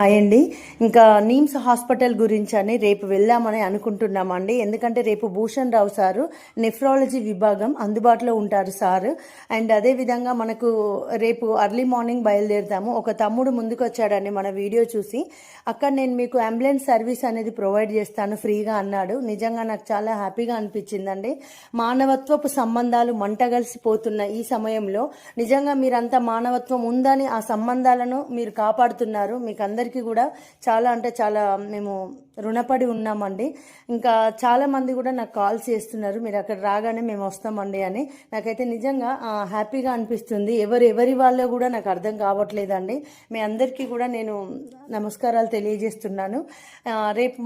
అయ్యండి. ఇంకా నీమ్స్ హాస్పిటల్ గురించని రేపు వెళ్దామని అనుకుంటున్నామండి. ఎందుకంటే రేపు భూషణ్ రావు సారు నెఫ్రాలజీ విభాగం అందుబాటులో ఉంటారు సారు. అండ్ అదేవిధంగా మనకు రేపు అర్లీ మార్నింగ్ బయలుదేరుతాము. ఒక తమ్ముడు ముందుకొచ్చాడండి మన వీడియో చూసి, అక్కడ నేను మీకు అంబులెన్స్ సర్వీస్ అనేది ప్రొవైడ్ చేస్తాను ఫ్రీగా అన్నాడు. నిజంగా నాకు చాలా హ్యాపీగా అనిపించిందండి. మానవత్వపు సంబంధాలు మంటగలిసిపోతున్న ఈ సమయంలో నిజంగా మీరంతా మానవత్వం ఉందని ఆ సంబంధాలను మీరు కాపాడుతున్నారు. మీకు అందరికీ కూడా చాలా అంటే చాలా మేము రుణపడి ఉన్నామండి. ఇంకా చాలా మంది కూడా నాకు కాల్స్ చేస్తున్నారు, మీరు అక్కడ రాగానే మేము వస్తామండి అని. నాకైతే నిజంగా హ్యాపీగా అనిపిస్తుంది. ఎవరి వాళ్ళో కూడా నాకు అర్థం కావట్లేదండి. మీ అందరికీ కూడా నేను నమస్కారాలు తెలియజేస్తున్నాను. రేపు